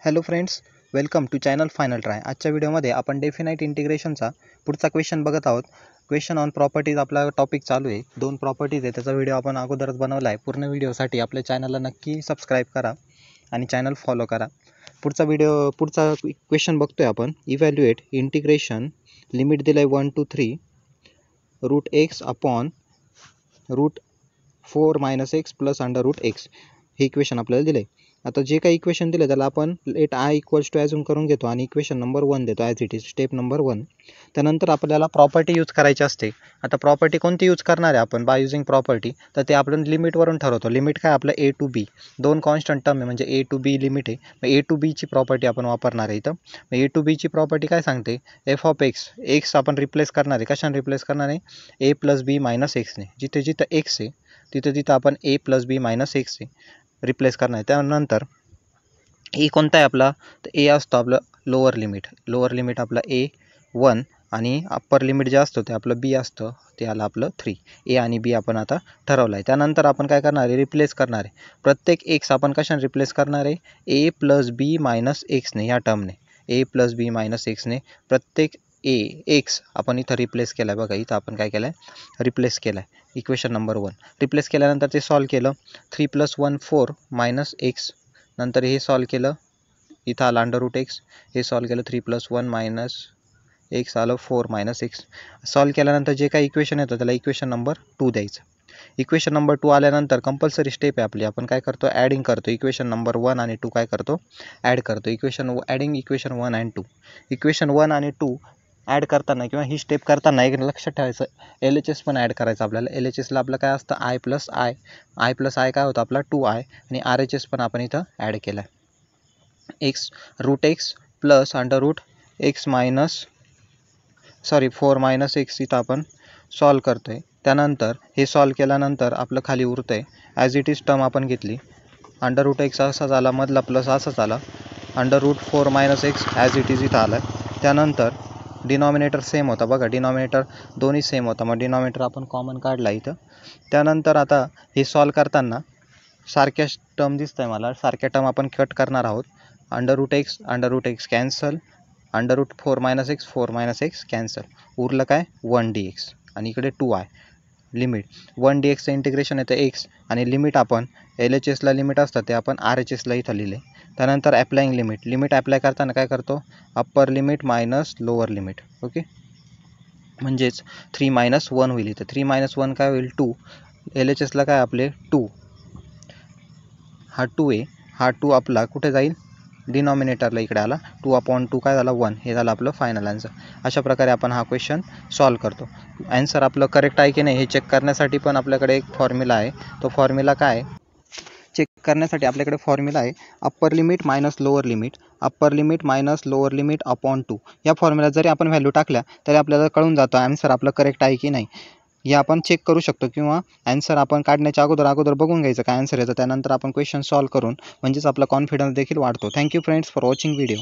Hello friends, welcome to channel final try. आजच्या व्हिडिओमध्ये आपण डेफिनाइट इंटिग्रेशनचा पुढचा क्वेश्चन बघत आहोत। क्वेश्चन ऑन प्रॉपर्टीज आपला टॉपिक चालू आहे। दोन प्रॉपर्टीज आहे, त्याचा व्हिडिओ आपण अगोदरच बनवला आहे। पूर्ण व्हिडिओसाठी आपल्या चॅनलला नक्की सबस्क्राईब करा आणि चॅनल फॉलो करा। पुढचा क्वेश्चन बघतोय आपण। इव्हॅल्युएट इंटिग्रेशन, लिमिट दिलाय 1 to 3 root x upon root 4 - x plus under root x, हे इक्वेशन आपल्याला दिले। आता जे काही इक्वेशन दिले त्याला आपण let I equals to assume करून घेतो आणि इक्वेशन नंबर 1 देतो as it is, step number 1। त्यानंतर आपल्याला प्रॉपर्टी यूज करायची असते। आता प्रॉपर्टी कोणती यूज करणार आहे आपण बाय युजिंग प्रॉपर्टी, तर ते आपण लिमिटवरून ठरवतो। लिमिट काय आपलं a to b, दोन कॉन्स्टंट टर्म आहे म्हणजे a to b लिमिट आहे। मग a to b ची प्रॉपर्टी आपण वापरणार आहे इथं। मग a to b ची प्रॉपर्टी काय सांगते, f ऑफ x आपण रिप्लेस करणार आहे। कशाने रिप्लेस करणार आहे, a + b - x ने। जिथे जिथं x आहे तिथं आपण a + b - x आहे रिप्लेस करणार आहे। त्यानंतर ए कोणता आहे आपला, तर ए असतो आपलं लोअर लिमिट आपला a1 आणि अप्पर लिमिट जे असतं ते आपलं b असतं, ते आलं आपलं 3। ए आणि बी आपण आता ठरवलं आहे। त्यानंतर आपण काय करणार आहे, रिप्लेस करणार आहे। प्रत्येक एक्स आपण कशाने रिप्लेस करणार आहे, a + b - x ने, या टर्मने a + b - x ने प्रत्येक एक्स आपण इथं रिप्लेस केला आहे। बघा इथं आपण काय केलं आहे, रिप्लेस केला आहे। इक्वेशन नंबर 1 रिप्लेस केल्यानंतर ते सॉल्व केलं। 3 + 1 4 - x, नंतर हे सॉल्व केलं, इथं आलं अंडर रूट एक्स। हे सॉल्व केलं 3 + 1 - x आलं 4 - x। सॉल्व केल्यानंतर जे काही इक्वेशन येतं त्याला इक्वेशन नंबर 2 द्यायचं। इक्वेशन नंबर 2 आल्यानंतर कंपल्सरी स्टेप आहे आपली, आपण काय करतो, ॲडिंग करतो। इक्वेशन नंबर 1 आणि 2 काय करतो, ॲड करतो। ॲडिंग इक्वेशन 1 आणि 2। इक्वेशन 1 आणि 2 ॲड करताना किंवा ही स्टेप करताना एक लक्षात ठेवायचं, LHS पण ॲड करायचं आपल्याला। LHSला आपलं काय असतं, i + i काय होतं आपला 2i, आणि RHS पण आपण इथं ॲड केला आहे। Root x plus under root x 4 - x इथं आपण सॉल्व करतो आहे। त्यानंतर हे सॉल्व केल्यानंतर आपलं खाली उरतं आहे ॲज इट इज टर्म आपण घेतली। अंडर रूट एक्स असा झाला, मधला प्लस असा झाला, under root 4 - x as it is इथं आला। त्यानंतर डिनॉमिनेटर सेम होता, बघा डिनॉमिनेटर दोन्ही सेम होता, मग डिनॉमिनेटर आपण कॉमन काढला इथं। त्यानंतर आता हे सॉल्व करताना सारख्या टर्म दिसत आहे मला, सारख्या टर्म आपण कट करणार आहोत। Under root x cancel, under root 4 - x cancel, उरलं काय 1 dx आणि इकडे 2i। लिमिट 1 dxचं इंटिग्रेशन येतं x, आणि लिमिट आपण LHSला लिमिट असतं ते आपण RHSला इथं लिहिले। त्यानंतर ॲप्लाइंग लिमिट ॲप्लाय करताना काय करतो, upper limit minus lower limit, okay. म्हणजेच 3 - 1 होईल इथं। 3 - 1 काय होईल, 2। LHSला काय आपले 2, हा 2 आहे, हा 2 आपला कुठे जाईल, डिनॉमिनेटरला इकडे आला। 2/2 काय झाला, 1। हे झालं आपलं फायनल आन्सर। अशा प्रकारे आपण हा क्वेश्चन सॉल्व करतो। आन्सर आपलं करेक्ट आहे की नाही हे चेक करण्यासाठी पण आपल्याकडे एक फॉर्म्युला आहे। तो फॉर्म्युला काय चेक करण्यासाठी आपल्याकडे फॉर्म्युला आहे, upper limit minus lower limit upon 2। या फॉर्म्युला जरी आपण व्हॅल्यू टाकल्या तरी आपल्याला कळून जातं आन्सर आपलं करेक्ट आहे की नाही, हे आपण चेक करू शकतो। किंवा आन्सर आपण काढण्याच्या अगोदर बघून घ्यायचं काय आन्सर येतं, त्यानंतर आपण क्वेश्चन सॉल्व करून म्हणजेच आपला कॉन्फिडन्स देखील वाढतो। Thank you friends for watching video.